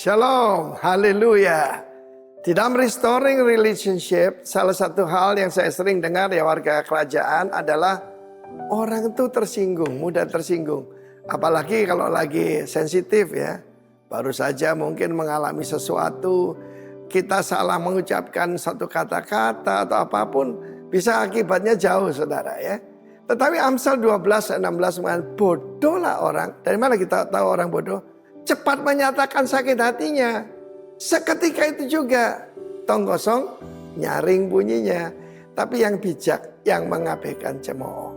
Shalom, haleluya. Di dalam restoring relationship, salah satu hal yang saya sering dengar ya warga kerajaan adalah orang itu tersinggung, mudah tersinggung. Apalagi kalau lagi sensitif ya. Baru saja mungkin mengalami sesuatu, kita salah mengucapkan satu kata-kata atau apapun, bisa akibatnya jauh saudara ya. Tetapi Amsal 12 ayat 16 mengatakan bodohlah orang. Dari mana kita tahu orang bodoh? Cepat menyatakan sakit hatinya. Seketika itu juga tong kosong nyaring bunyinya. Tapi yang bijak yang mengabaikan cemooh.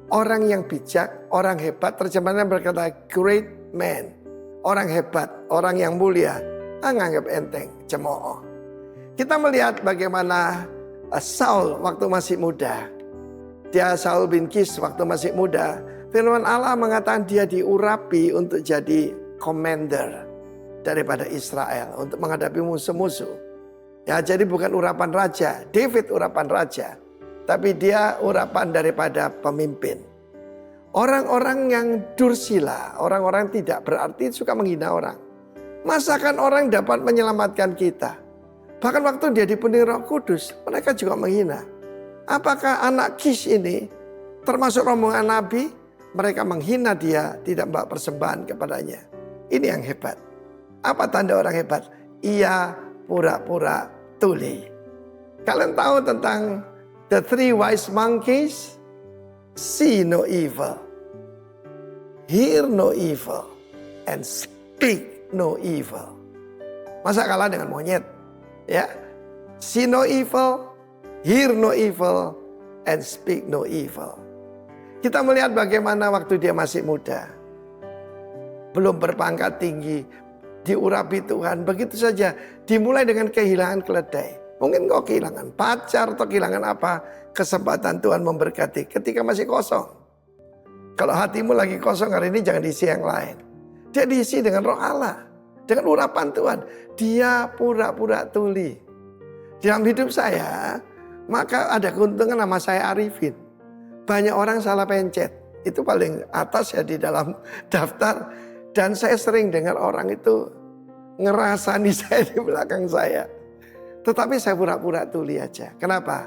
Orang yang bijak, orang hebat, terjemahannya berkata great man. Orang hebat, orang yang mulia, menganggap enteng cemooh. Kita melihat bagaimana Saul waktu masih muda. Dia Saul bin Kis waktu masih muda. Firman Allah mengatakan dia diurapi untuk jadi commander daripada Israel untuk menghadapi musuh-musuh. Ya, jadi bukan urapan raja, David urapan raja, tapi dia urapan daripada pemimpin. Orang-orang yang dursila, orang-orang tidak berarti suka menghina orang. Masakan orang dapat menyelamatkan kita? Bahkan waktu dia dipenuhi Roh Kudus, mereka juga menghina. Apakah anak Kish ini termasuk rombongan Nabi? Mereka menghina dia, tidak membawa persembahan kepadanya. Ini yang hebat. Apa tanda orang hebat? Ia pura-pura tuli. Kalian tahu tentang the three wise monkeys? See no evil, hear no evil, and speak no evil. Masa kalah dengan monyet? Ya, see no evil, hear no evil, and speak no evil. Kita melihat bagaimana waktu dia masih muda, belum berpangkat tinggi, diurapi Tuhan, begitu saja dimulai dengan kehilangan keledai. Mungkin kau kehilangan pacar atau kehilangan apa, kesempatan Tuhan memberkati ketika masih kosong. Kalau hatimu lagi kosong hari ini jangan diisi yang lain. Dia diisi dengan Roh Allah, dengan urapan Tuhan. Dia pura-pura tuli. Dalam hidup saya, maka ada keuntungan nama saya Arifin. Banyak orang salah pencet, itu paling atas ya di dalam daftar. Dan saya sering dengar orang itu ngerasani saya di belakang saya. Tetapi saya pura-pura tuli aja. Kenapa?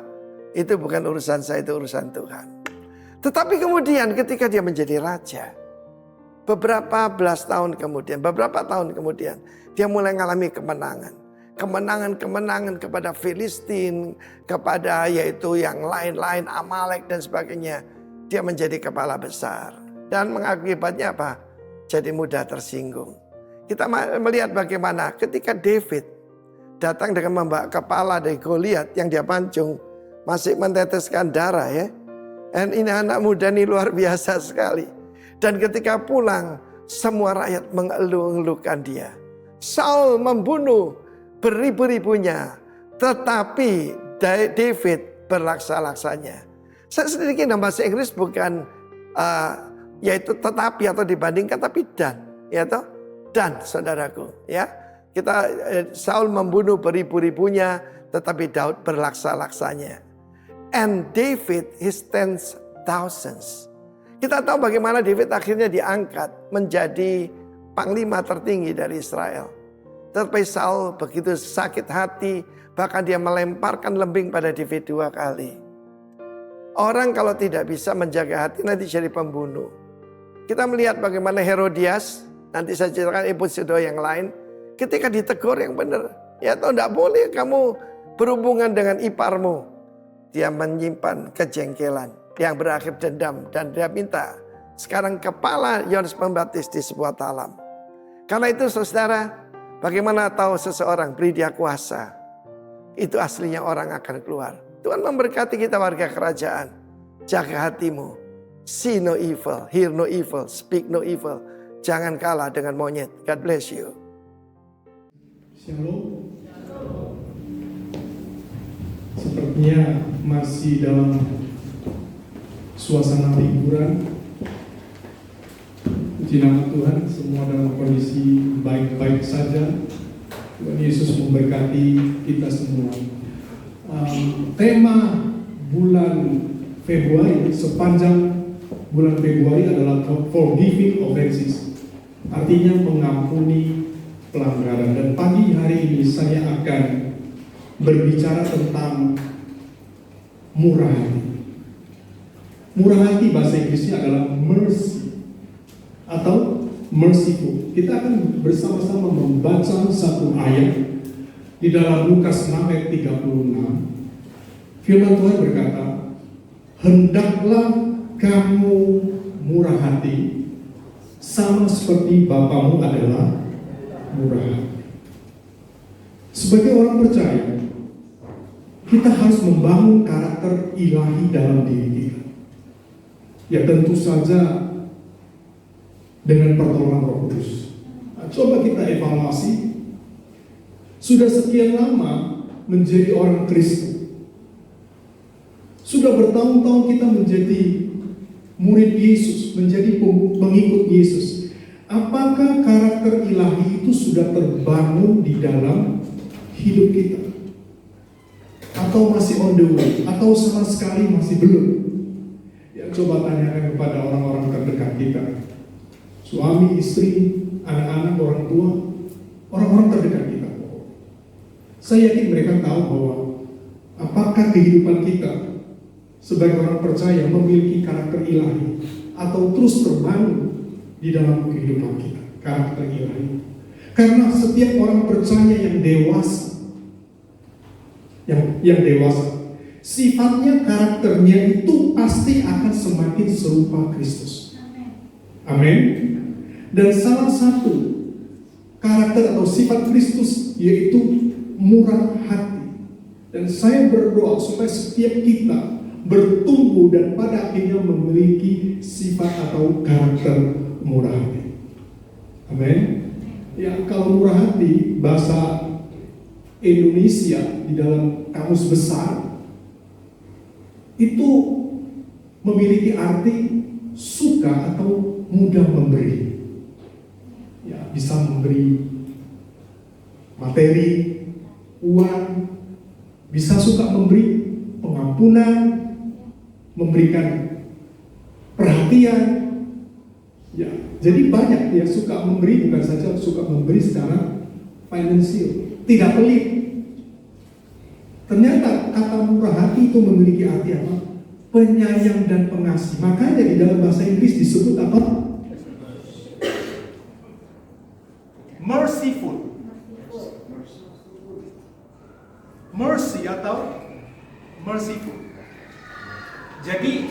Itu bukan urusan saya, itu urusan Tuhan. Tetapi kemudian ketika dia menjadi raja, beberapa tahun kemudian, dia mulai mengalami kemenangan. Kemenangan kepada Filistin, kepada yaitu yang lain-lain, Amalek dan sebagainya. Dia menjadi kepala besar. Dan mengakibatnya apa? Jadi mudah tersinggung. Kita melihat bagaimana ketika David datang dengan membawa kepala dari Goliat yang dia pancung, masih menteteskan darah ya. Dan ini anak muda ini luar biasa sekali. Dan ketika pulang, semua rakyat mengeluh-elukan dia. Saul membunuh beribu-ribunya, tetapi David berlaksa-laksanya. Saya sedikit dalam bahasa Inggris bukan yaitu tetapi atau dibandingkan, tapi dan, ya toh, dan saudaraku, ya kita Saul membunuh beribu-ribunya, tetapi Daud berlaksa-laksanya. And David his tens thousands. Kita tahu bagaimana David akhirnya diangkat menjadi panglima tertinggi dari Israel. Tetapi Saul begitu sakit hati, bahkan dia melemparkan lembing pada David 2 kali. Orang kalau tidak bisa menjaga hati nanti jadi pembunuh. Kita melihat bagaimana Herodias, nanti saya ceritakan episode yang lain, ketika ditegur yang benar, ya toh tidak boleh kamu berhubungan dengan iparmu. Dia menyimpan kejengkelan yang berakhir dendam dan dia minta sekarang kepala Yohanes Pembaptis di sebuah talam. Karena itu saudara, bagaimana tahu seseorang beri dia kuasa, itu aslinya orang akan keluar. Tuhan memberkati kita warga kerajaan. Jaga hatimu. See no evil, hear no evil, speak no evil. Jangan kalah dengan monyet. God bless you. Shalom. Sepertinya masih dalam suasana liburan. Puji nama Tuhan, semua dalam kondisi baik-baik saja. Tuhan Yesus memberkati kita semua. Tema bulan Februari, sepanjang bulan Februari adalah forgiving offenses. Artinya mengampuni pelanggaran. Dan pagi hari ini saya akan berbicara tentang murah hati. Murah hati bahasa Inggrisnya adalah mercy atau merciful. Kita akan bersama-sama membaca satu ayat di dalam Lukas 6 ayat 36. Firman Tuhan berkata, hendaklah kamu murah hati sama seperti Bapamu adalah murah hati. Sebagai orang percaya, kita harus membangun karakter ilahi dalam diri kita. Ya tentu saja dengan pertolongan Roh Kudus. Nah, coba kita evaluasi. Sudah sekian lama menjadi orang Kristen. Sudah bertahun-tahun kita menjadi murid Yesus, menjadi pengikut Yesus. Apakah karakter ilahi itu sudah terbangun di dalam hidup kita? Atau masih on the way? Atau sama sekali masih belum? Ya, coba tanyakan kepada orang-orang terdekat kita. Suami, istri, anak-anak, orang tua, orang-orang terdekat kita. Saya yakin mereka tahu bahwa apakah kehidupan kita sebagai orang percaya memiliki karakter ilahi atau terus terbangun di dalam kehidupan kita, karakter ilahi. Karena setiap orang percaya yang dewasa, yang dewasa, sifatnya, karakternya itu pasti akan semakin serupa Kristus. Amin. Dan salah satu karakter atau sifat Kristus yaitu murah hati. Dan saya berdoa supaya setiap kita bertumbuh dan pada akhirnya memiliki sifat atau karakter murah hati. Amin. Ya, kalau murah hati bahasa Indonesia di dalam kamus besar itu memiliki arti suka atau mudah memberi. Ya, bisa memberi materi, uang, bisa suka memberi pengampunan, memberikan perhatian. Ya, jadi banyak yang suka memberi, bukan saja suka memberi secara finansial, tidak pelit. Ternyata kata murah hati itu memiliki arti apa? Penyayang dan pengasih. Makanya di dalam bahasa Inggris disebut apa? Merciful. Mercy atau merciful. Jadi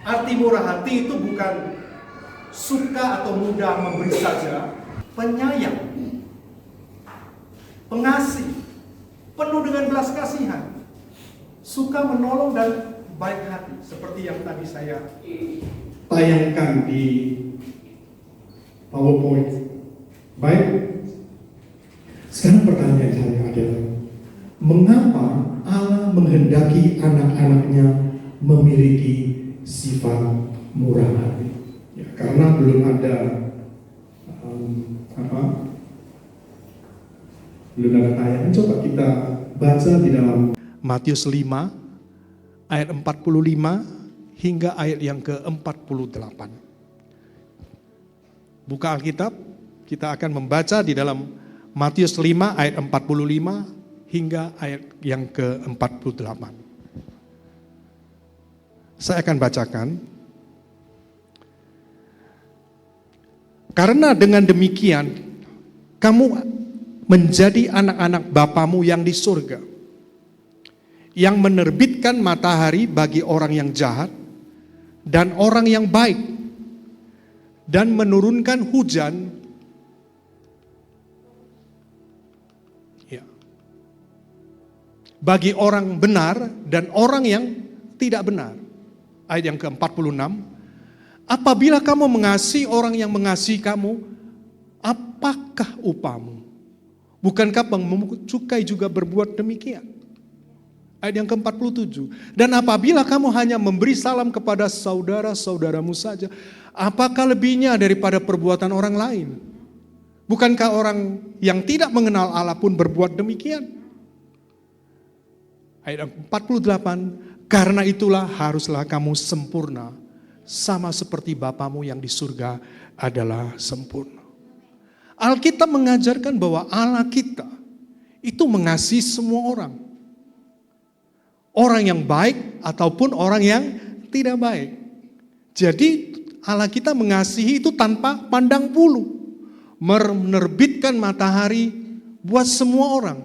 arti murah hati itu bukan suka atau mudah memberi saja, penyayang, pengasih, penuh dengan belas kasihan, suka menolong dan baik hati, seperti yang tadi saya tayangkan di PowerPoint. Baik. Sekarang pertanyaan saya adalah, mengapa Allah menghendaki anak-anaknya memiliki sifat murah hati? Ya, karena belum ada belum ada tayangan. Coba kita baca di dalam Matius 5 ayat 45 hingga ayat yang ke-48. Buka Alkitab, kita akan membaca di dalam Matius 5 ayat 45 hingga ayat yang ke-48. Saya akan bacakan. Karena dengan demikian kamu menjadi anak-anak Bapamu yang di surga, yang menerbitkan matahari bagi orang yang jahat dan orang yang baik, dan menurunkan hujan bagi orang benar dan orang yang tidak benar. Ayat yang ke-46, apabila kamu mengasihi orang yang mengasihi kamu, apakah upahmu? Bukankah pemungut cukai juga berbuat demikian? Ayat yang ke-47, dan apabila kamu hanya memberi salam kepada saudara-saudaramu saja, apakah lebihnya daripada perbuatan orang lain? Bukankah orang yang tidak mengenal Allah pun berbuat demikian? Ayat 48, karena itulah haruslah kamu sempurna, sama seperti Bapamu yang di surga adalah sempurna. Alkitab mengajarkan bahwa Allah kita itu mengasihi semua orang. Orang yang baik ataupun orang yang tidak baik. Jadi Allah kita mengasihi itu tanpa pandang bulu. Menerbitkan matahari buat semua orang.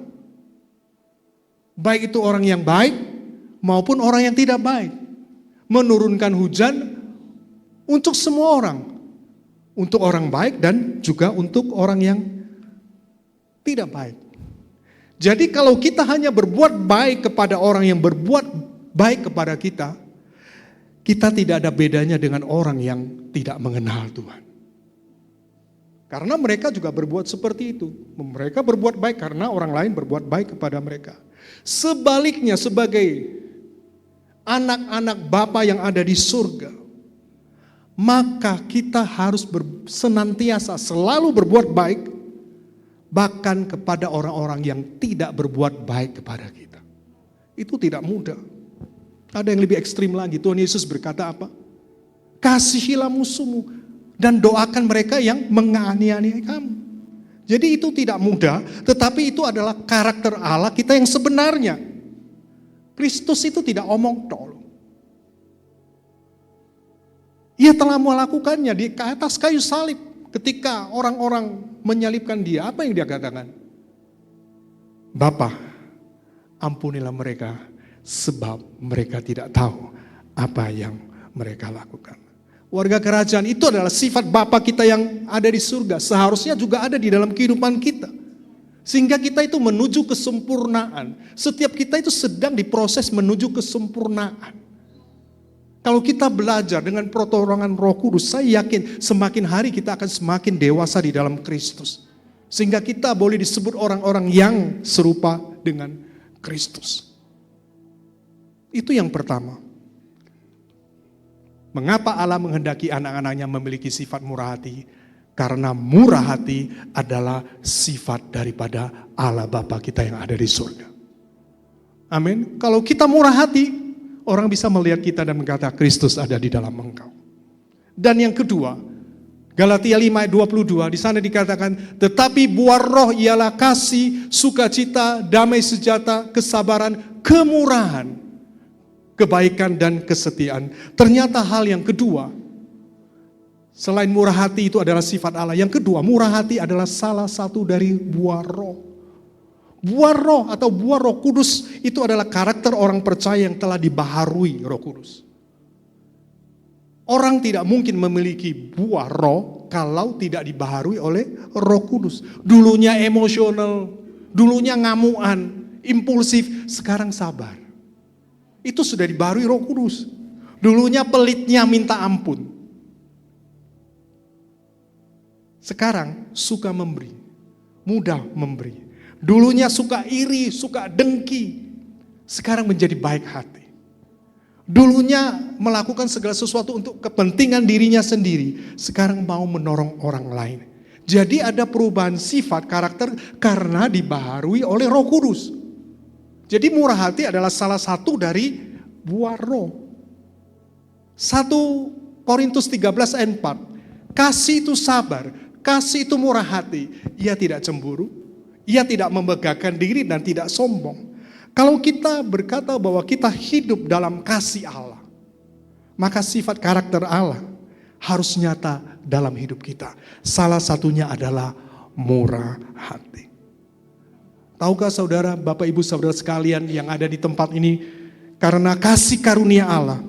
Baik itu orang yang baik maupun orang yang tidak baik. Menurunkan hujan untuk semua orang. Untuk orang baik dan juga untuk orang yang tidak baik. Jadi kalau kita hanya berbuat baik kepada orang yang berbuat baik kepada kita, kita tidak ada bedanya dengan orang yang tidak mengenal Tuhan. Karena mereka juga berbuat seperti itu. Mereka berbuat baik karena orang lain berbuat baik kepada mereka. Sebaliknya sebagai anak-anak Bapa yang ada di surga, maka kita harus senantiasa selalu berbuat baik, bahkan kepada orang-orang yang tidak berbuat baik kepada kita. Itu tidak mudah. Ada yang lebih ekstrim lagi. Tuhan Yesus berkata apa? Kasihilah musuhmu dan doakan mereka yang menganiaya kamu. Jadi itu tidak mudah, tetapi itu adalah karakter Allah kita yang sebenarnya. Kristus itu tidak omong tol. Ia telah melakukannya di atas kayu salib. Ketika orang-orang menyalibkan dia, apa yang dia katakan? Bapa, ampunilah mereka sebab mereka tidak tahu apa yang mereka lakukan. Warga kerajaan itu adalah sifat Bapa kita yang ada di surga. Seharusnya juga ada di dalam kehidupan kita. Sehingga kita itu menuju kesempurnaan. Setiap kita itu sedang diproses menuju kesempurnaan. Kalau kita belajar dengan pertolongan Roh Kudus, saya yakin semakin hari kita akan semakin dewasa di dalam Kristus. Sehingga kita boleh disebut orang-orang yang serupa dengan Kristus. Itu yang pertama. Mengapa Allah menghendaki anak-anaknya memiliki sifat murah hati? Karena murah hati adalah sifat daripada Allah Bapa kita yang ada di surga. Amin. Kalau kita murah hati, orang bisa melihat kita dan berkata Kristus ada di dalam engkau. Dan yang kedua, Galatia 5 ayat 22 di sana dikatakan, tetapi buah roh ialah kasih, sukacita, damai sejahtera, kesabaran, kemurahan, kebaikan dan kesetiaan. Ternyata hal yang kedua, selain murah hati itu adalah sifat Allah. Yang kedua, murah hati adalah salah satu dari buah roh. Buah roh atau buah Roh Kudus itu adalah karakter orang percaya yang telah dibaharui Roh Kudus. Orang tidak mungkin memiliki buah roh kalau tidak dibaharui oleh Roh Kudus. Dulunya emosional, dulunya ngamuan, impulsif, sekarang sabar. Itu sudah dibaharui Roh Kudus. Dulunya pelitnya minta ampun. Sekarang suka memberi, mudah memberi. Dulunya suka iri, suka dengki. Sekarang menjadi baik hati. Dulunya melakukan segala sesuatu untuk kepentingan dirinya sendiri. Sekarang mau menolong orang lain. Jadi ada perubahan sifat karakter karena dibaharui oleh Roh Kudus. Jadi murah hati adalah salah satu dari buah roh. 1 Korintus 13 ayat 4. Kasih itu sabar, kasih itu murah hati. Ia tidak cemburu. Ia tidak membanggakan diri dan tidak sombong. Kalau kita berkata bahwa kita hidup dalam kasih Allah, maka sifat karakter Allah harus nyata dalam hidup kita. Salah satunya adalah murah hati. Tahukah saudara, Bapak Ibu saudara sekalian yang ada di tempat ini, karena kasih karunia Allah,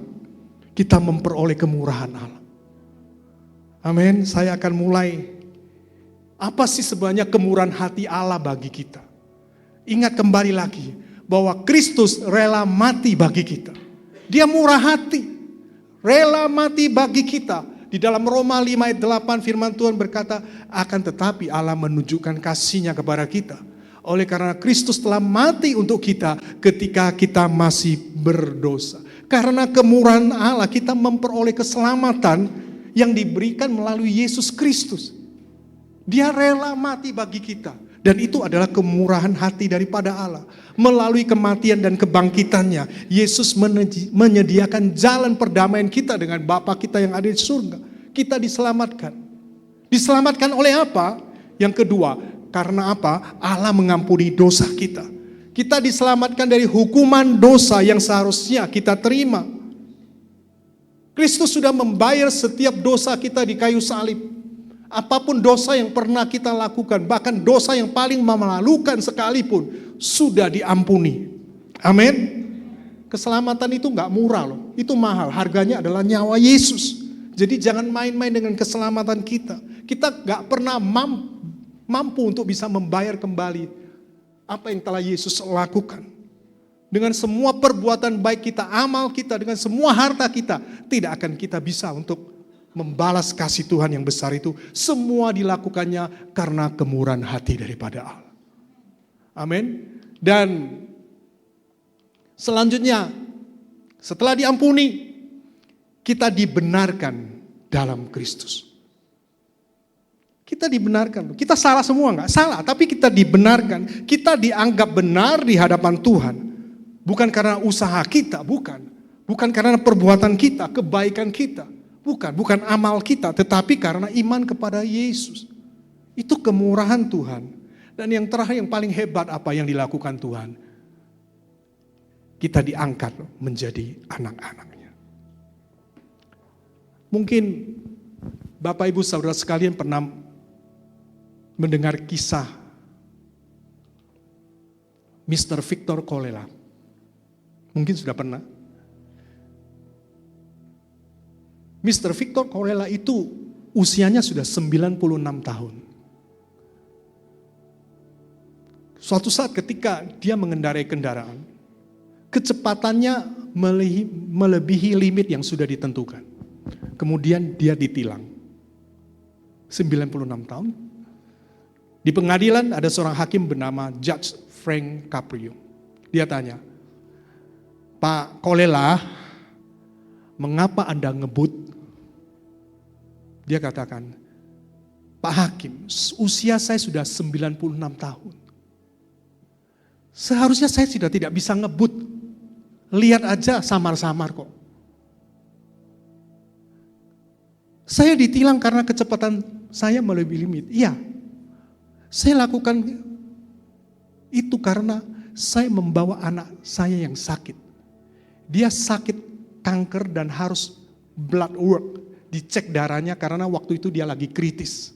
kita memperoleh kemurahan Allah. Amin. Saya akan mulai. Apa sih sebenarnya kemurahan hati Allah bagi kita? Ingat kembali lagi bahwa Kristus rela mati bagi kita. Dia murah hati, rela mati bagi kita. Di dalam Roma 5 ayat 8 firman Tuhan berkata, akan tetapi Allah menunjukkan kasih-Nya kepada kita. Oleh karena Kristus telah mati untuk kita ketika kita masih berdosa. Karena kemurahan Allah kita memperoleh keselamatan yang diberikan melalui Yesus Kristus. Dia rela mati bagi kita. Dan itu adalah kemurahan hati daripada Allah. Melalui kematian dan kebangkitannya, Yesus menyediakan jalan perdamaian kita dengan Bapa kita yang ada di surga. Kita diselamatkan. Diselamatkan oleh apa? Yang kedua, karena apa? Allah mengampuni dosa kita. Kita diselamatkan dari hukuman dosa yang seharusnya kita terima. Kristus sudah membayar setiap dosa kita di kayu salib. Apapun dosa yang pernah kita lakukan, bahkan dosa yang paling memalukan sekalipun, sudah diampuni. Amin. Keselamatan itu gak murah loh, itu mahal. Harganya adalah nyawa Yesus. Jadi jangan main-main dengan keselamatan kita. Kita gak pernah mampu untuk bisa membayar kembali apa yang telah Yesus lakukan. Dengan semua perbuatan baik kita, amal kita, dengan semua harta kita, tidak akan kita bisa untuk membalas kasih Tuhan yang besar itu. Semua dilakukannya karena kemurahan hati daripada Allah. Amin. Dan selanjutnya, setelah diampuni, kita dibenarkan dalam Kristus. Kita dibenarkan. Kita salah semua enggak? Salah, tapi kita dibenarkan. Kita dianggap benar di hadapan Tuhan. Bukan karena usaha kita, bukan. Bukan karena perbuatan kita, kebaikan kita. Bukan amal kita, tetapi karena iman kepada Yesus. Itu kemurahan Tuhan. Dan yang terakhir, yang paling hebat apa yang dilakukan Tuhan? Kita diangkat menjadi anak-anaknya. Mungkin Bapak Ibu Saudara sekalian pernah mendengar kisah Mr. Victor Kolela. Mungkin sudah pernah. Mr. Victor Kolela itu usianya sudah 96 tahun. Suatu saat ketika dia mengendarai kendaraan, kecepatannya melebihi limit yang sudah ditentukan. Kemudian dia ditilang. 96 tahun. Di pengadilan ada seorang hakim bernama Judge Frank Caprio. Dia tanya, Pak Kolela, mengapa Anda ngebut? Dia katakan, Pak Hakim, usia saya sudah 96 tahun. Seharusnya saya sudah tidak bisa ngebut. Lihat aja samar-samar kok. Saya ditilang karena kecepatan saya melebihi limit. Iya, saya lakukan itu karena saya membawa anak saya yang sakit. Dia sakit kanker dan harus blood work, dicek darahnya karena waktu itu dia lagi kritis.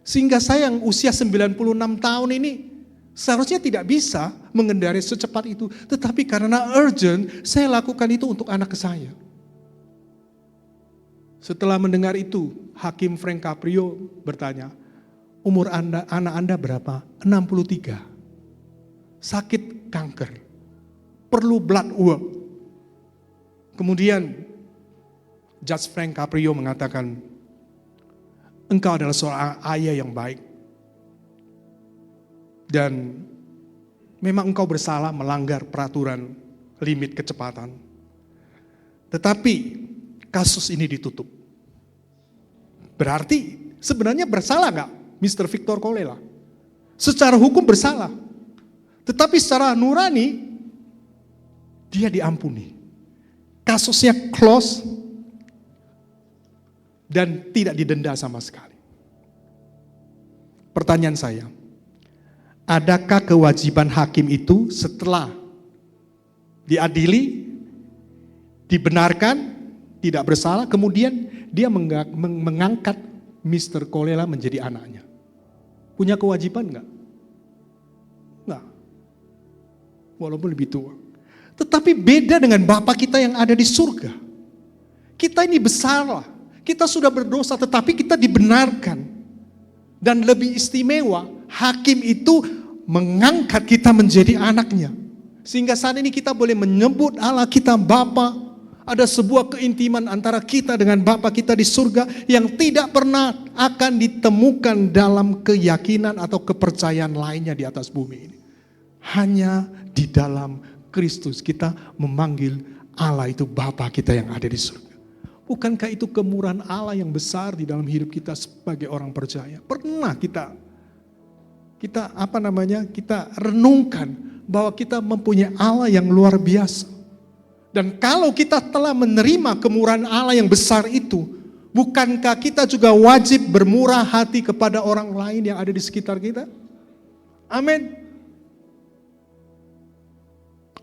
Sehingga saya yang usia 96 tahun ini seharusnya tidak bisa mengendarai secepat itu. Tetapi karena urgent, saya lakukan itu untuk anak saya. Setelah mendengar itu, Hakim Frank Caprio bertanya, umur anak Anda berapa? 63. Sakit kanker. Perlu blood work. Kemudian Judge Frank Caprio mengatakan, engkau adalah seorang ayah yang baik. Dan memang engkau bersalah melanggar peraturan limit kecepatan. Tetapi kasus ini ditutup. Berarti sebenarnya bersalah gak Mr. Victor Kolela? Secara hukum bersalah. Tetapi secara nurani dia diampuni. Kasusnya close dan tidak didenda sama sekali. Pertanyaan saya, adakah kewajiban hakim itu setelah diadili, dibenarkan, tidak bersalah, kemudian dia mengangkat Mr. Kolela menjadi anaknya? Punya kewajiban enggak? Enggak. Walaupun lebih tua. Tetapi beda dengan Bapa kita yang ada di surga. Kita ini besarlah. Kita sudah berdosa tetapi kita dibenarkan. Dan lebih istimewa, hakim itu mengangkat kita menjadi anaknya. Sehingga saat ini kita boleh menyebut Allah kita Bapa. Ada sebuah keintiman antara kita dengan Bapa kita di surga yang tidak pernah akan ditemukan dalam keyakinan atau kepercayaan lainnya di atas bumi ini. Hanya di dalam Kristus kita memanggil Allah itu Bapa kita yang ada di surga. Bukankah itu kemurahan Allah yang besar di dalam hidup kita sebagai orang percaya? Pernah kita renungkan bahwa kita mempunyai Allah yang luar biasa. Dan kalau kita telah menerima kemurahan Allah yang besar itu, Bukankah kita juga wajib bermurah hati kepada orang lain yang ada di sekitar kita? Amin.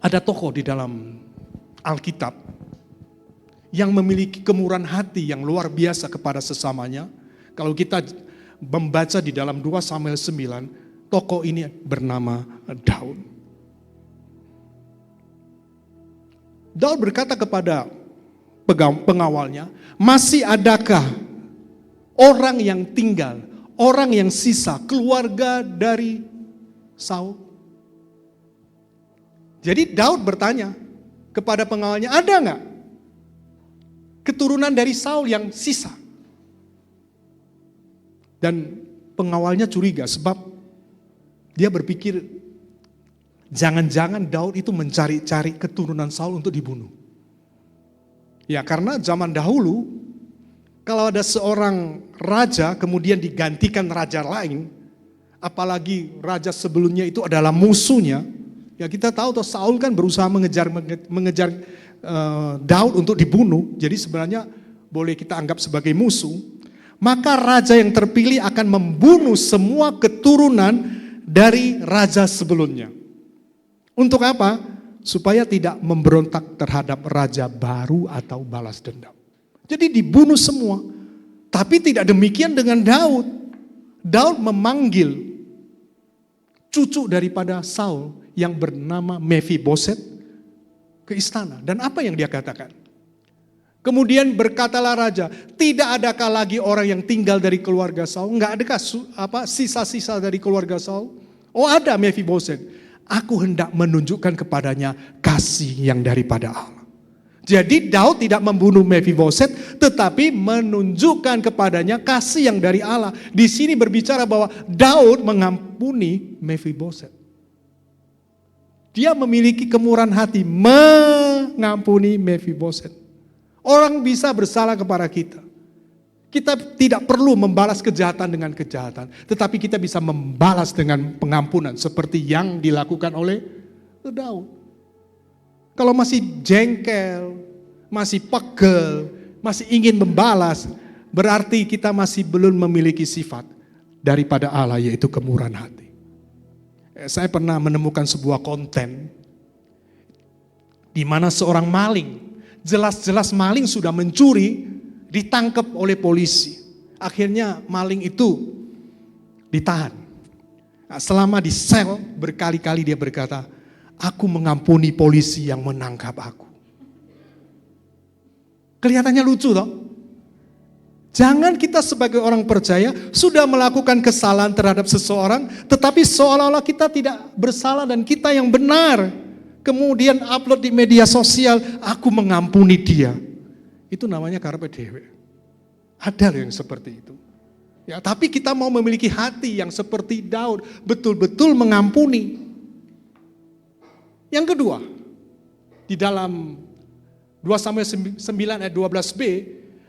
Ada tokoh di dalam Alkitab yang memiliki kemurahan hati yang luar biasa kepada sesamanya. Kalau kita membaca di dalam 2 Samuel 9, tokoh ini bernama Daud. Daud berkata kepada pengawalnya, masih adakah orang yang tinggal, orang yang sisa, keluarga dari Saul? Jadi Daud bertanya kepada pengawalnya, ada enggak keturunan dari Saul yang sisa? Dan pengawalnya curiga sebab dia berpikir jangan-jangan Daud itu mencari-cari keturunan Saul untuk dibunuh. Ya, karena zaman dahulu kalau ada seorang raja kemudian digantikan raja lain, apalagi raja sebelumnya itu adalah musuhnya, ya kita tahu toh Saul kan berusaha mengejar Daud untuk dibunuh, jadi sebenarnya boleh kita anggap sebagai musuh. Maka raja yang terpilih akan membunuh semua keturunan dari raja sebelumnya. Untuk apa? Supaya tidak memberontak terhadap raja baru atau balas dendam. Jadi dibunuh semua. Tapi tidak demikian dengan Daud. Daud memanggil cucu daripada Saul yang bernama Mephiboset ke istana. Dan apa yang dia katakan? Kemudian berkatalah raja, tidak adakah lagi orang yang tinggal dari keluarga Saul? Enggak adakah sisa-sisa dari keluarga Saul? Oh ada Mephiboset. Aku hendak menunjukkan kepadanya kasih yang daripada Allah. Jadi Daud tidak membunuh Mephiboset, tetapi menunjukkan kepadanya kasih yang dari Allah. Di sini berbicara bahwa Daud mengampuni Mephiboset. Dia memiliki kemurahan hati mengampuni Mephiboset. Orang bisa bersalah kepada kita. Kita tidak perlu membalas kejahatan dengan kejahatan, tetapi kita bisa membalas dengan pengampunan seperti yang dilakukan oleh Daud. Kalau masih jengkel, masih pegel, masih ingin membalas, berarti kita masih belum memiliki sifat daripada Allah, yaitu kemurahan hati. Saya pernah menemukan sebuah konten di mana seorang maling, jelas-jelas maling sudah mencuri, ditangkap oleh polisi. Akhirnya maling itu ditahan. Nah, selama di sel berkali-kali dia berkata, aku mengampuni polisi yang menangkap aku. Kelihatannya lucu toh? Jangan kita sebagai orang percaya sudah melakukan kesalahan terhadap seseorang, tetapi seolah-olah kita tidak bersalah dan kita yang benar. Kemudian upload di media sosial, aku mengampuni dia. Itu namanya karpe dewe. Ada yang seperti itu. Ya, tapi kita mau memiliki hati yang seperti Daud, betul-betul mengampuni. Yang kedua, di dalam 2 Samuel 9 ayat 12b,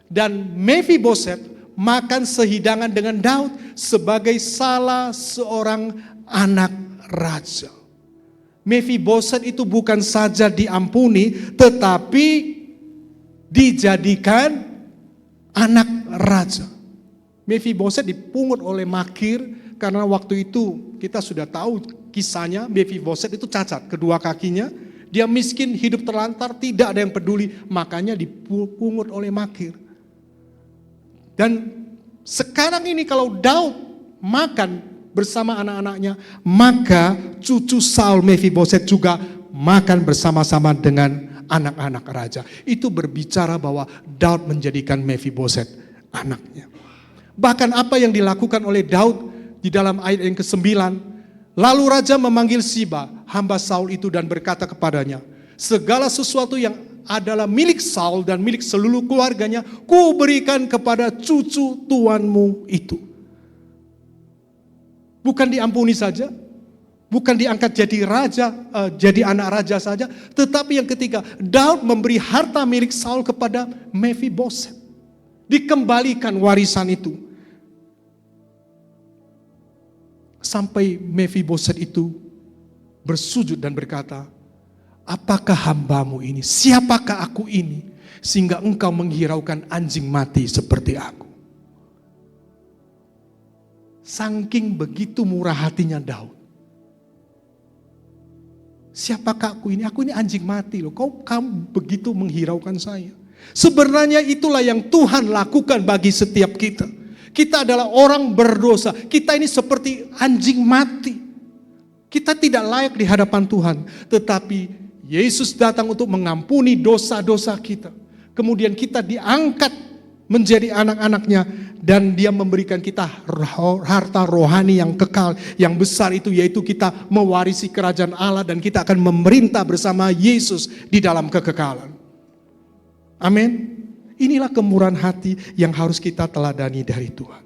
dan Mephiboset makan sehidangan dengan Daud sebagai salah seorang anak raja. Mephiboset itu bukan saja diampuni, tetapi dijadikan anak raja. Mephiboset dipungut oleh Makir karena waktu itu kita sudah tahu kisahnya. Mephiboset itu cacat kedua kakinya, dia miskin, hidup terlantar, tidak ada yang peduli, makanya dipungut oleh Makir. Dan sekarang ini kalau Daud makan bersama anak-anaknya, maka cucu Saul Mephiboset juga makan bersama-sama dengan anak-anak raja. Itu berbicara bahwa Daud menjadikan Mephiboset anaknya. Bahkan apa yang dilakukan oleh Daud di dalam ayat yang ke-9. Lalu raja memanggil Siba, hamba Saul itu, dan berkata kepadanya, segala sesuatu yang adalah milik Saul dan milik seluruh keluarganya, ku berikan kepada cucu tuanmu itu. Bukan diampuni saja, bukan diangkat jadi raja, jadi anak raja saja, tetapi yang ketiga, Daud memberi harta milik Saul kepada Mephiboset. Dikembalikan warisan itu. Sampai Mephiboset itu bersujud dan berkata, apakah hambamu ini? Siapakah aku ini? sehingga engkau menghiraukan anjing mati seperti aku. Saking begitu murah hatinya Daud. Siapakah aku ini? Aku ini anjing mati loh. Kamu begitu menghiraukan saya. Sebenarnya itulah yang Tuhan lakukan bagi setiap kita. Kita adalah orang berdosa. Kita ini seperti anjing mati. Kita tidak layak di hadapan Tuhan. Tetapi Yesus datang untuk mengampuni dosa-dosa kita. Kemudian kita diangkat menjadi anak-anaknya. Dan dia memberikan kita harta rohani yang kekal. Yang besar itu yaitu kita mewarisi kerajaan Allah. Dan kita akan memerintah bersama Yesus di dalam kekekalan. Amin. Inilah kemurahan hati yang harus kita teladani dari Tuhan.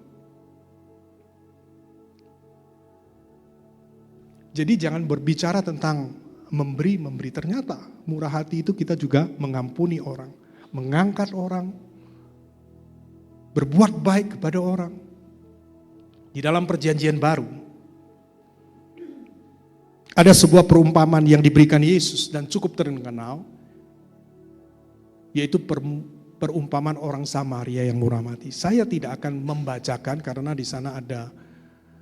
Jadi jangan berbicara tentang memberi. Ternyata murah hati itu kita juga mengampuni orang. Mengangkat orang. Berbuat baik kepada orang. Di dalam perjanjian baru. Ada sebuah perumpamaan yang diberikan Yesus dan cukup terkenal. Yaitu perumpamaan orang Samaria yang murah hati. Saya tidak akan membacakan karena di sana ada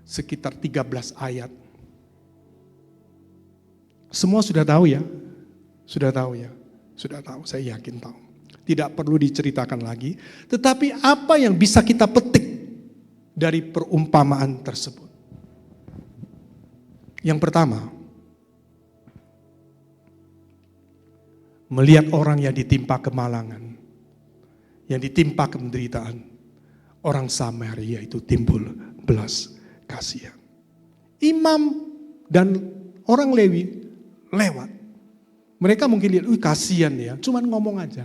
sekitar 13 ayat. Semua sudah tahu ya? Sudah tahu ya? Sudah tahu, saya yakin tahu. Tidak perlu diceritakan lagi. Tetapi apa yang bisa kita petik dari perumpamaan tersebut? Yang pertama, melihat orang yang ditimpa kemalangan, yang ditimpa penderitaan, orang Samaria itu timbul belas kasihan. Imam dan orang Lewi lewat. Mereka mungkin lihat, kasihan ya, cuman ngomong aja.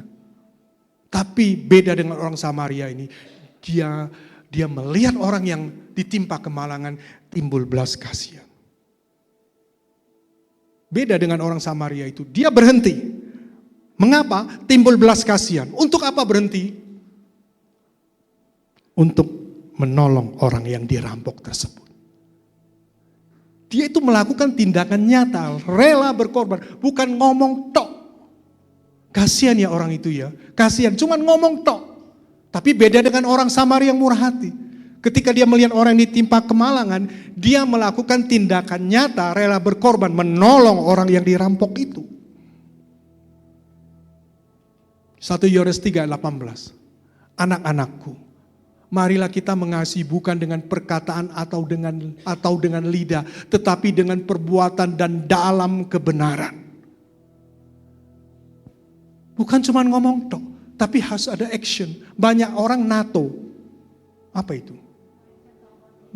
Tapi beda dengan orang Samaria ini, dia melihat orang yang ditimpa kemalangan, timbul belas kasihan. Beda dengan orang Samaria itu, dia berhenti. Mengapa? Timbul belas kasihan. Untuk apa berhenti? Untuk menolong orang yang dirampok tersebut. Dia itu melakukan tindakan nyata, rela berkorban, bukan ngomong tok. Kasihan ya orang itu ya, kasihan, cuman ngomong tok. Tapi beda dengan orang Samaria yang murah hati. Ketika dia melihat orang yang ditimpa kemalangan, dia melakukan tindakan nyata, rela berkorban, menolong orang yang dirampok itu. 1 Yohanes 3:18. Anak-anakku, marilah kita mengasihi bukan dengan perkataan atau dengan lidah, tetapi dengan perbuatan dan dalam kebenaran. Bukan cuma ngomong tok, tapi harus ada action. Banyak orang NATO. Apa itu?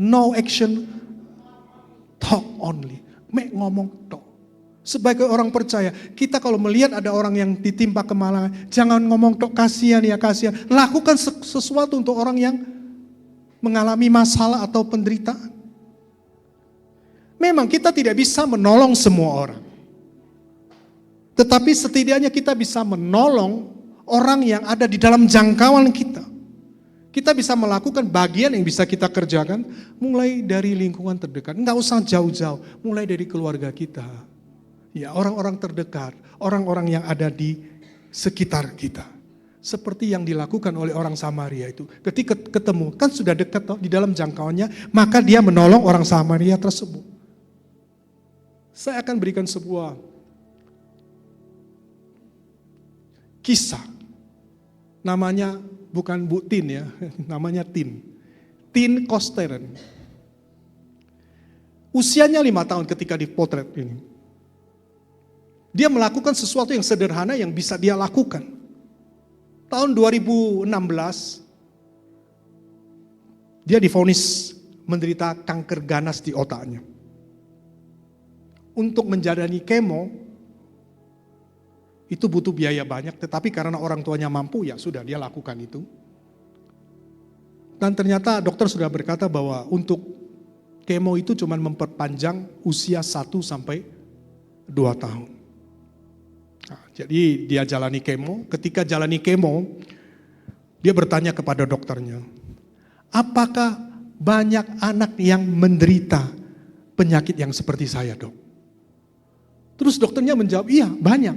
No action, talk only. Ngomong tok. Sebagai orang percaya, kita kalau melihat ada orang yang ditimpa kemalangan, jangan ngomong tok kasihan ya kasihan. Lakukan sesuatu untuk orang yang mengalami masalah atau penderitaan. Memang kita tidak bisa menolong semua orang. Tetapi setidaknya kita bisa menolong orang yang ada di dalam jangkauan kita. Kita bisa melakukan bagian yang bisa kita kerjakan mulai dari lingkungan terdekat. Enggak usah jauh-jauh, mulai dari keluarga kita. Ya, orang-orang terdekat, orang-orang yang ada di sekitar kita. Seperti yang dilakukan oleh orang Samaria itu. Ketika ketemu, kan sudah dekat toh, di dalam jangkauannya, maka dia menolong orang Samaria tersebut. Saya akan berikan sebuah kisah. Namanya bukan Bu Tin ya, namanya Tin. Tin Kosteren. Usianya 5 tahun ketika dipotret ini. Dia melakukan sesuatu yang sederhana yang bisa dia lakukan. Tahun 2016, dia divonis menderita kanker ganas di otaknya. Untuk menjalani kemo, itu butuh biaya banyak, tetapi karena orang tuanya mampu, ya sudah dia lakukan itu. Dan ternyata dokter sudah berkata bahwa untuk kemo itu cuma memperpanjang usia 1 sampai 2 tahun. Nah, jadi dia jalani kemo, ketika jalani kemo, dia bertanya kepada dokternya, apakah banyak anak yang menderita penyakit yang seperti saya, Dok? Terus dokternya menjawab, iya banyak.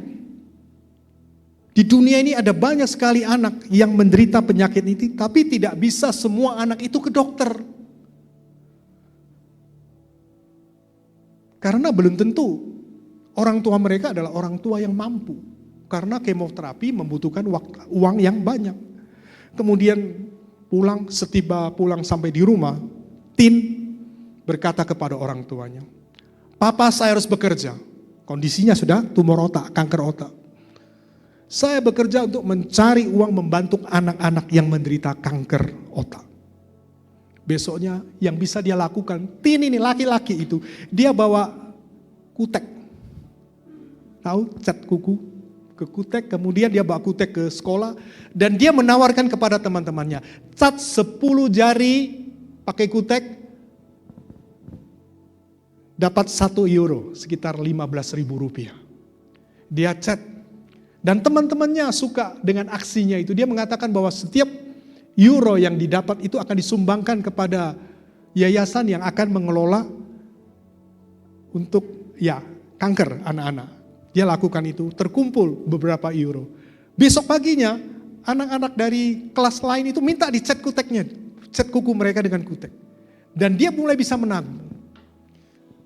Di dunia ini ada banyak sekali anak yang menderita penyakit ini, tapi tidak bisa semua anak itu ke dokter. Karena belum tentu orang tua mereka adalah orang tua yang mampu. Karena kemoterapi membutuhkan uang yang banyak. Kemudian setiba pulang sampai di rumah, Tin berkata kepada orang tuanya, "Papa, saya harus bekerja." Kondisinya sudah tumor otak, kanker otak. "Saya bekerja untuk mencari uang membantu anak-anak yang menderita kanker otak." Besoknya yang bisa dia lakukan, Tin ini laki-laki itu, dia bawa kutek. Tahu cat kuku? Ke kutek, kemudian dia bawa kutek ke sekolah, dan dia menawarkan kepada teman-temannya, cat 10 jari pakai kutek, dapat 1 euro, sekitar 15.000 rupiah. Dia cat, dan teman-temannya suka dengan aksinya itu. Dia mengatakan bahwa setiap euro yang didapat itu akan disumbangkan kepada yayasan yang akan mengelola untuk kanker anak-anak. Dia lakukan itu, terkumpul beberapa euro. Besok paginya, anak-anak dari kelas lain itu minta dicat kuteknya, cat kuku mereka dengan kutek. Dan dia mulai bisa menabung.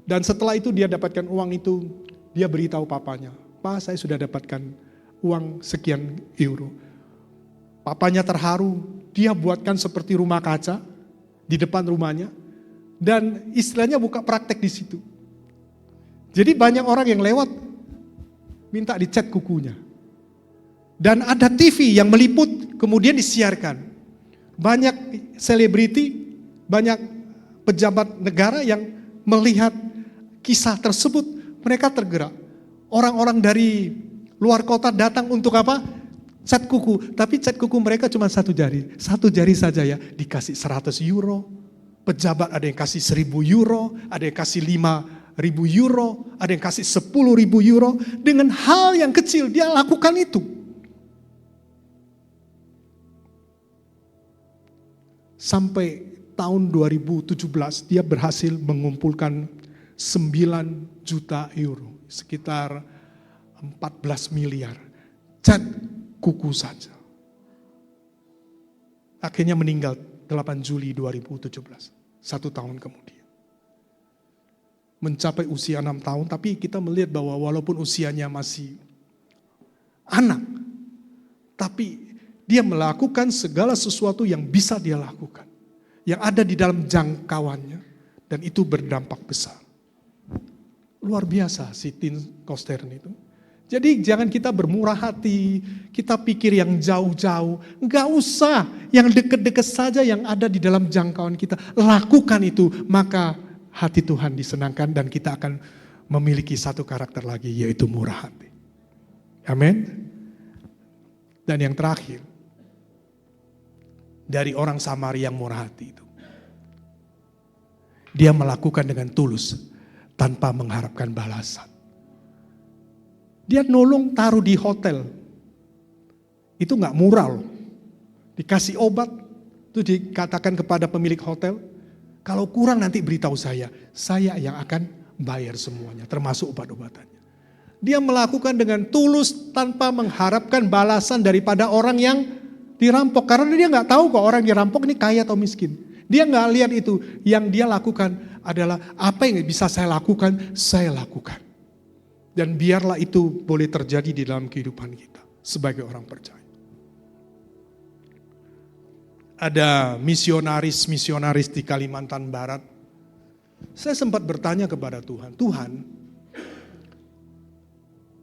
Dan setelah itu dia dapatkan uang itu, dia beritahu papanya, "Pak, saya sudah dapatkan uang sekian euro." Papanya terharu, dia buatkan seperti rumah kaca di depan rumahnya. Dan istilahnya buka praktek di situ. Jadi banyak orang yang lewat, minta dicat kukunya. Dan ada TV yang meliput, kemudian disiarkan. Banyak selebriti, banyak pejabat negara yang melihat kisah tersebut, mereka tergerak. Orang-orang dari luar kota datang untuk apa? Cat kuku, tapi cat kuku mereka cuma 1 jari. 1 jari saja ya, dikasih 100 euro. Pejabat ada yang kasih 1.000 euro, ada yang kasih 5.000 euro, ada yang kasih 10.000 euro. Dengan hal yang kecil dia lakukan itu. Sampai tahun 2017 dia berhasil mengumpulkan 9 juta euro, sekitar 14 miliar. Cat kuku saja. Akhirnya meninggal 8 Juli 2017, 1 tahun kemudian. Mencapai usia 6 tahun, tapi kita melihat bahwa walaupun usianya masih anak, tapi dia melakukan segala sesuatu yang bisa dia lakukan, yang ada di dalam jangkauannya, dan itu berdampak besar. Luar biasa si Tin Kostern itu. Jadi jangan kita bermurah hati, kita pikir yang jauh-jauh, enggak usah, yang dekat-dekat saja yang ada di dalam jangkauan kita, lakukan itu, maka hati Tuhan disenangkan dan kita akan memiliki satu karakter lagi, yaitu murah hati. Amin. Dan yang terakhir, dari orang Samaria yang murah hati itu, dia melakukan dengan tulus tanpa mengharapkan balasan. Dia nolong taruh di hotel, itu gak murah loh. Dikasih obat, itu dikatakan kepada pemilik hotel, "Kalau kurang nanti beritahu saya yang akan bayar semuanya, termasuk obat-obatannya." Dia melakukan dengan tulus tanpa mengharapkan balasan daripada orang yang dirampok. Karena dia gak tahu kok orang dirampok ini kaya atau miskin. Dia gak lihat itu, yang dia lakukan adalah apa yang bisa saya lakukan, saya lakukan. Dan biarlah itu boleh terjadi di dalam kehidupan kita sebagai orang percaya. Ada misionaris di Kalimantan Barat. Saya sempat bertanya kepada Tuhan, "Tuhan,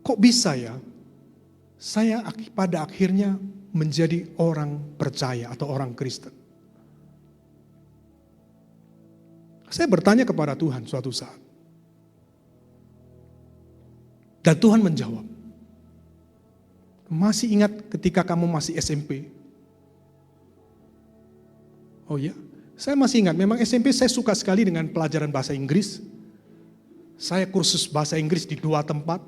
kok bisa ya saya pada akhirnya menjadi orang percaya atau orang Kristen?" Saya bertanya kepada Tuhan suatu saat. Dan Tuhan menjawab, "Masih ingat ketika kamu masih SMP?" Oh ya, saya masih ingat, memang SMP saya suka sekali dengan pelajaran bahasa Inggris. Saya kursus bahasa Inggris di 2 tempat,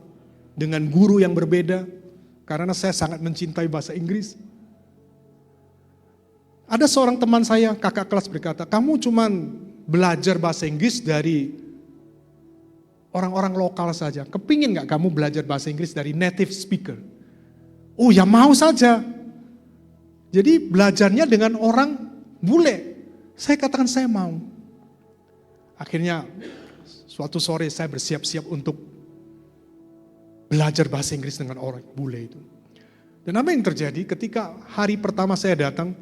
dengan guru yang berbeda, karena saya sangat mencintai bahasa Inggris. Ada seorang teman saya, kakak kelas berkata, "Kamu cuman belajar bahasa Inggris dari orang-orang lokal saja. Kepingin gak kamu belajar bahasa Inggris dari native speaker?" Oh ya mau saja. Jadi belajarnya dengan orang bule. Saya katakan saya mau. Akhirnya suatu sore saya bersiap-siap untuk belajar bahasa Inggris dengan orang bule itu. Dan apa yang terjadi ketika hari pertama saya datang,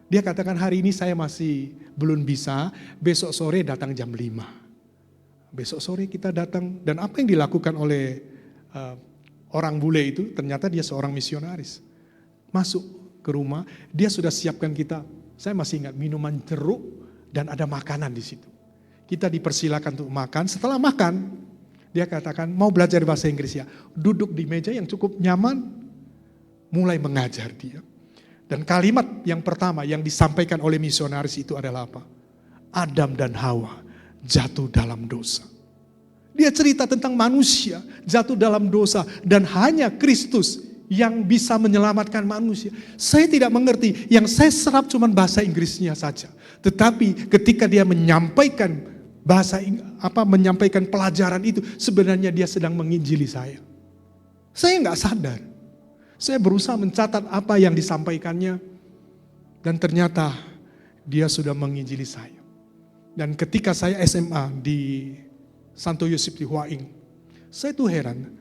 dia katakan hari ini saya masih belum bisa, besok sore datang jam 5. Besok sore kita datang, dan apa yang dilakukan oleh orang bule itu, ternyata dia seorang misionaris. Masuk ke rumah, dia sudah siapkan kita, saya masih ingat minuman jeruk dan ada makanan di situ. Kita dipersilakan untuk makan, setelah makan, dia katakan mau belajar bahasa Inggris ya. Duduk di meja yang cukup nyaman, mulai mengajar dia. Dan kalimat yang pertama yang disampaikan oleh misionaris itu adalah apa? Adam dan Hawa jatuh dalam dosa. Dia cerita tentang manusia jatuh dalam dosa dan hanya Kristus yang bisa menyelamatkan manusia. Saya tidak mengerti, yang saya serap cuma bahasa Inggrisnya saja. Tetapi ketika dia menyampaikan menyampaikan pelajaran itu, sebenarnya dia sedang menginjili saya. Saya nggak sadar. Saya berusaha mencatat apa yang disampaikannya dan ternyata dia sudah menginjili saya. Dan ketika saya SMA di Santo Yosef di Huaing, saya tuh heran,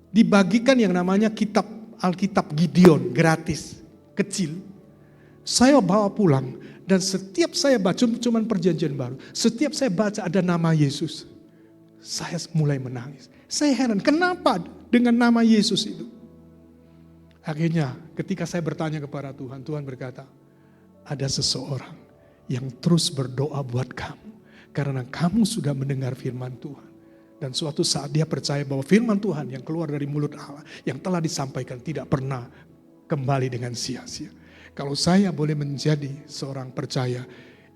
dibagikan yang namanya kitab Alkitab Gideon gratis, kecil. Saya bawa pulang dan setiap saya baca, cuman perjanjian baru, setiap saya baca ada nama Yesus, saya mulai menangis. Saya heran, kenapa dengan nama Yesus itu? Akhirnya ketika saya bertanya kepada Tuhan, Tuhan berkata, ada seseorang yang terus berdoa buat kamu. Karena kamu sudah mendengar firman Tuhan. Dan suatu saat dia percaya bahwa firman Tuhan yang keluar dari mulut Allah, yang telah disampaikan tidak pernah kembali dengan sia-sia. Kalau saya boleh menjadi seorang percaya,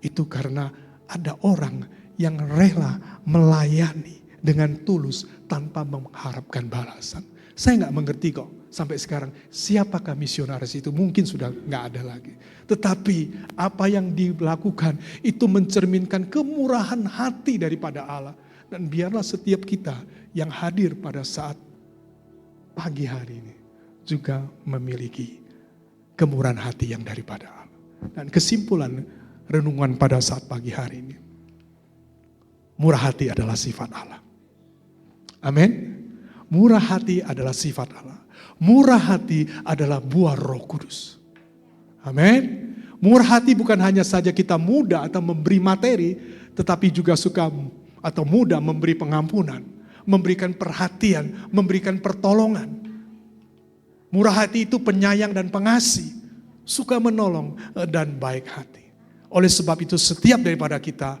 itu karena ada orang yang rela melayani dengan tulus tanpa mengharapkan balasan. Saya nggak mengerti kok sampai sekarang siapakah misionaris itu, mungkin sudah nggak ada lagi. Tetapi apa yang dilakukan itu mencerminkan kemurahan hati daripada Allah. Dan biarlah setiap kita yang hadir pada saat pagi hari ini juga memiliki kemurahan hati yang daripada Allah. Dan kesimpulan renungan pada saat pagi hari ini, murah hati adalah sifat Allah. Amin. Murah hati adalah sifat Allah. Murah hati adalah buah Roh Kudus. Amin. Murah hati bukan hanya saja kita mudah atau memberi materi, tetapi juga suka atau mudah memberi pengampunan, memberikan perhatian, memberikan pertolongan. Murah hati itu penyayang dan pengasih, suka menolong dan baik hati. Oleh sebab itu setiap daripada kita,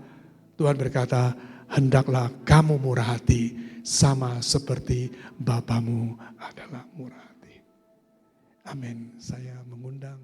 Tuhan berkata, hendaklah kamu murah hati sama seperti Bapamu adalah murah hati. Amin. Saya mengundang